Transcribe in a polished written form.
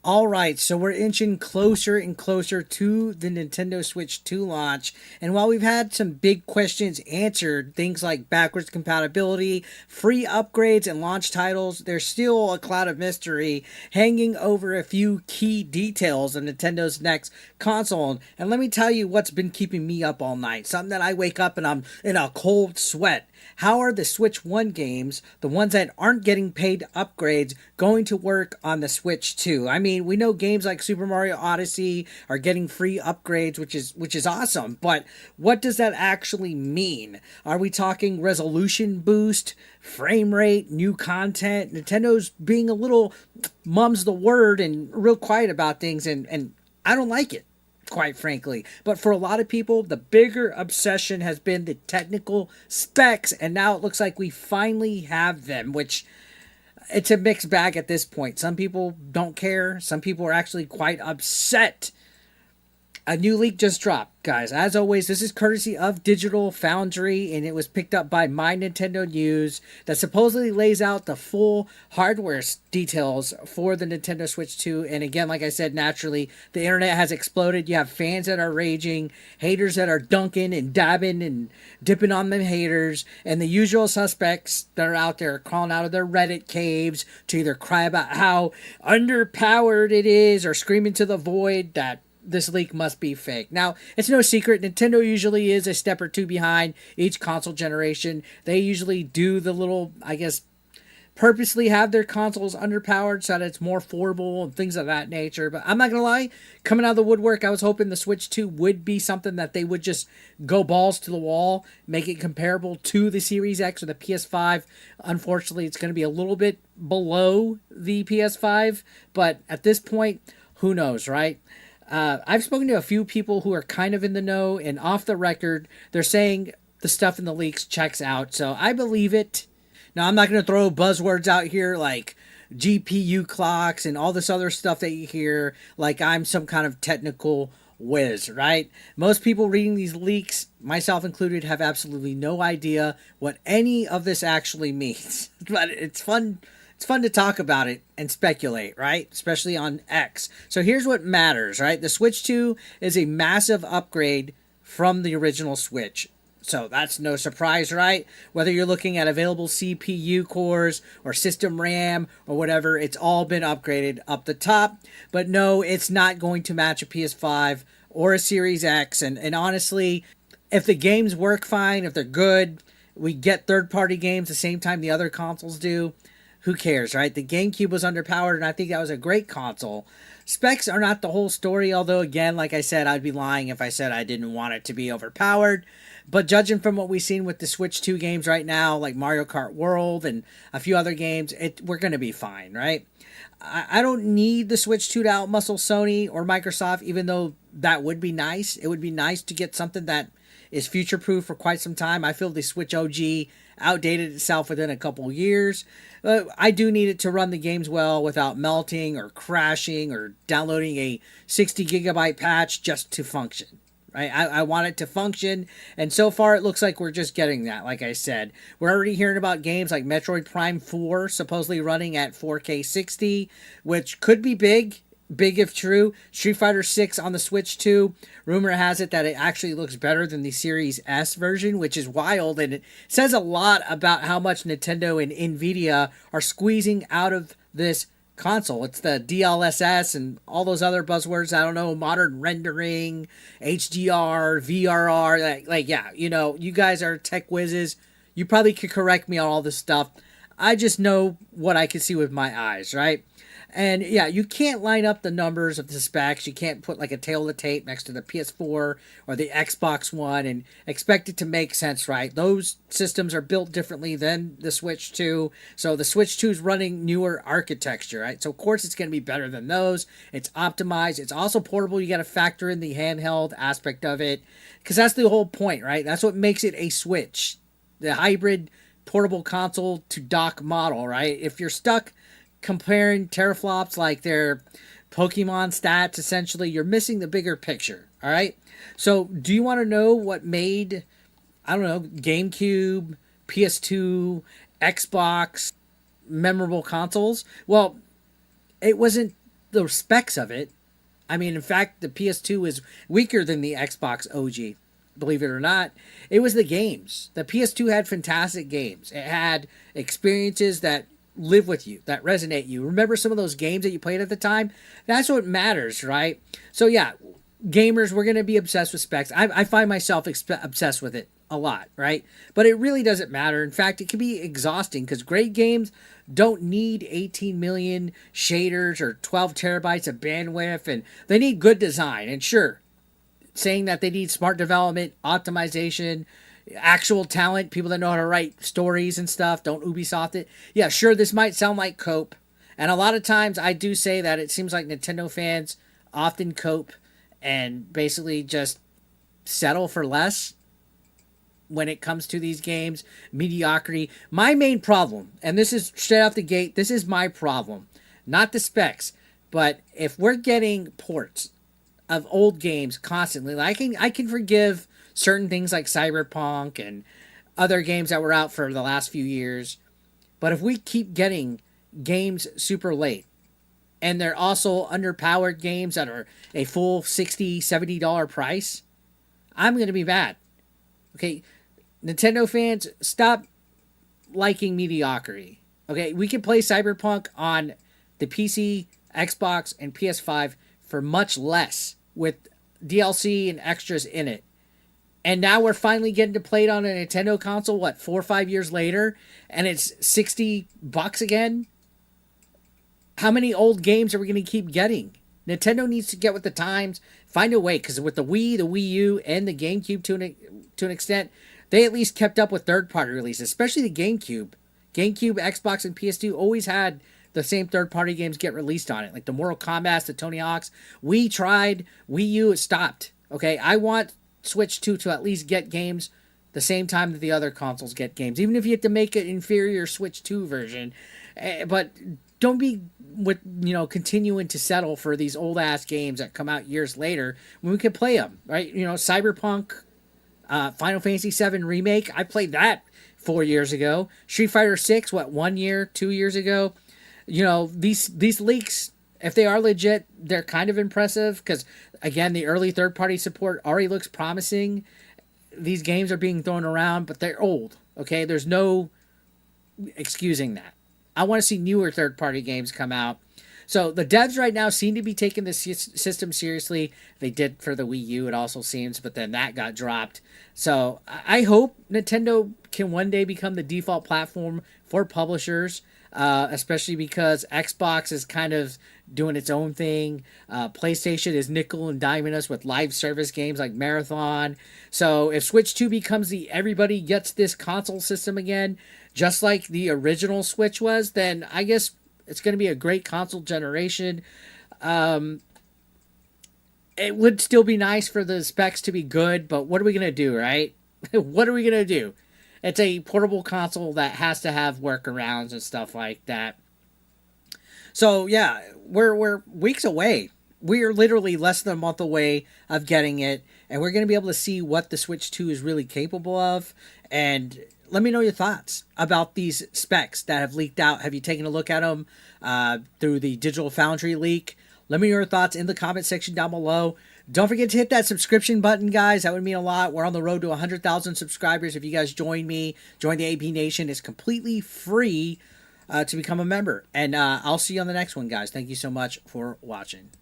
All right, so we're inching closer and closer to the Nintendo Switch 2 launch. And while we've had some big questions answered, things like backwards compatibility, free upgrades, and launch titles, there's still a cloud of mystery hanging over a few key details of Nintendo's next console. And let me tell you what's been keeping me up all night. Something that I wake up and I'm in a cold sweat. How are the Switch 1 games, the ones that aren't getting paid upgrades, going to work on the Switch 2? I mean, we know games like Super Mario Odyssey are getting free upgrades, which is awesome, but what does that actually mean? Are we talking resolution boost, frame rate, new content? Nintendo's being a little mum's the word and real quiet about things, and I don't like it, quite frankly. But for a lot of people, the bigger obsession has been the technical specs, and now it looks like we finally have them, which it's a mixed bag at this point. Some people don't care. Some people are actually quite upset. A new leak just dropped, guys. As always, this is courtesy of Digital Foundry, and it was picked up by My Nintendo News that supposedly lays out the full hardware details for the Nintendo Switch 2. And again, like I said, naturally, the internet has exploded. You have fans that are raging, haters that are dunking and dabbing and dipping on them haters, and the usual suspects that are out there crawling out of their Reddit caves to either cry about how underpowered it is or screaming to the void that this leak must be fake. Now, it's no secret, Nintendo usually is a step or two behind each console generation. They usually do the little, I guess, purposely have their consoles underpowered so that it's more affordable and things of that nature. But I'm not going to lie, coming out of the woodwork, I was hoping the Switch 2 would be something that they would just go balls to the wall, make it comparable to the Series X or the PS5. Unfortunately, it's going to be a little bit below the PS5, but at this point, who knows, right? I've spoken to a few people who are kind of in the know, and off the record, they're saying the stuff in the leaks checks out. So I believe it. Now, I'm not going to throw buzzwords out here like GPU clocks and all this other stuff that you hear like I'm some kind of technical whiz, right? Most people reading these leaks, myself included, have absolutely no idea what any of this actually means. But it's fun. It's fun to talk about it and speculate, right? Especially on X. So here's what matters, right? The Switch 2 is a massive upgrade from the original Switch. So that's no surprise, right? Whether you're looking at available CPU cores or system RAM or whatever, it's all been upgraded up the top. But no, it's not going to match a PS5 or a Series X. And honestly, if the games work fine, if they're good, we get third-party games the same time the other consoles do, who cares, right? The GameCube was underpowered, and I think that was a great console. Specs are not the whole story, although, again, like I said, I'd be lying if I said I didn't want it to be overpowered. But judging from what we've seen with the Switch 2 games right now, like Mario Kart World and a few other games, we're going to be fine, right? I don't need the Switch 2 to outmuscle Sony or Microsoft, even though that would be nice. It would be nice to get something that is future-proof for quite some time. I feel the Switch OG outdated itself within a couple years. I do need it to run the games well without melting or crashing or downloading a 60 gigabyte patch just to function. Right? I want it to function, and so far it looks like we're just getting that. Like I said, we're already hearing about games like Metroid Prime 4 supposedly running at 4K 60, which could be big if true. Street Fighter 6 on the Switch 2. Rumor has it that it actually looks better than the Series S version, which is wild, and it says a lot about how much Nintendo and Nvidia are squeezing out of this console. It's the DLSS and all those other buzzwords. I don't know, modern rendering, HDR, VRR. Yeah, you guys are tech whizzes. You probably could correct me on all this stuff. I just know what I can see with my eyes, right? And yeah, you can't line up the numbers of the specs. You can't put like a tail of the tape next to the PS4 or the Xbox One and expect it to make sense, right? Those systems are built differently than the Switch 2. So the Switch 2 is running newer architecture, right? So of course it's going to be better than those. It's optimized. It's also portable. You got to factor in the handheld aspect of it because that's the whole point, right? That's what makes it a Switch, the hybrid portable console to dock model, right? If you're stuck comparing teraflops like their Pokemon stats, essentially, you're missing the bigger picture, all right? So do you want to know what made, I don't know, GameCube, PS2, Xbox memorable consoles? Well, it wasn't the specs of it. I mean, in fact, the PS2 is weaker than the Xbox OG. Believe it or not, it was the games. The PS2 had fantastic games. It had experiences that live with you, that resonate you. Remember some of those games that you played at the time? That's what matters, right? So yeah, gamers, we're going to be obsessed with specs. I find myself obsessed with it a lot, right? But it really doesn't matter. In fact, it can be exhausting because great games don't need 18 million shaders or 12 terabytes of bandwidth, and they need good design. And sure, saying that they need smart development, optimization, actual talent, people that know how to write stories and stuff, don't Ubisoft it. Yeah, sure, this might sound like cope. And a lot of times I do say that it seems like Nintendo fans often cope and basically just settle for less when it comes to these games. Mediocrity. My main problem, and this is straight off the gate, this is my problem. Not the specs, but if we're getting ports of old games constantly, like I can forgive certain things like Cyberpunk and other games that were out for the last few years. But if we keep getting games super late, and they're also underpowered games that are a full $60, $70 price, I'm going to be mad. Okay, Nintendo fans, stop liking mediocrity. Okay, we can play Cyberpunk on the PC, Xbox, and PS5 for much less with DLC and extras in it. And now we're finally getting to play it on a Nintendo console, 4 or 5 years later, and it's $60 again? How many old games are we going to keep getting? Nintendo needs to get with the times, find a way, because with the Wii, the Wii U, and the GameCube to an extent, they at least kept up with third-party releases, especially the GameCube. GameCube, Xbox, and PS2 always had the same third-party games get released on it, like the Mortal Kombat, the Tony Hawk's. We tried, Wii U, it stopped. Okay, I want Switch 2 to at least get games the same time that the other consoles get games, even if you have to make an inferior Switch 2 version. But don't be continuing to settle for these old ass games that come out years later when we can play them, right? Cyberpunk, Final Fantasy VII Remake, I played that 4 years ago. Street Fighter 6, 1 year, 2 years ago. These leaks, if they are legit, they're kind of impressive because, again, the early third-party support already looks promising. These games are being thrown around, but they're old, okay? There's no excusing that. I want to see newer third-party games come out. So the devs right now seem to be taking the system seriously. They did for the Wii U, it also seems, but then that got dropped. So I hope Nintendo can one day become the default platform for publishers, especially because Xbox is kind of doing its own thing. PlayStation is nickel and diming us with live service games like Marathon. So if Switch 2 becomes the everybody gets this console system again, just like the original Switch was, then I guess it's going to be a great console generation. It would still be nice for the specs to be good, but what are we going to do, right? What are we going to do? It's a portable console that has to have workarounds and stuff like that. So, yeah, we're weeks away. We are literally less than a month away of getting it, and we're going to be able to see what the Switch 2 is really capable of. And let me know your thoughts about these specs that have leaked out. Have you taken a look at them through the Digital Foundry leak? Let me know your thoughts in the comment section down below. Don't forget to hit that subscription button, guys. That would mean a lot. We're on the road to 100,000 subscribers. If you guys join me, join the AP Nation. It's completely free to become a member. And I'll see you on the next one, guys. Thank you so much for watching.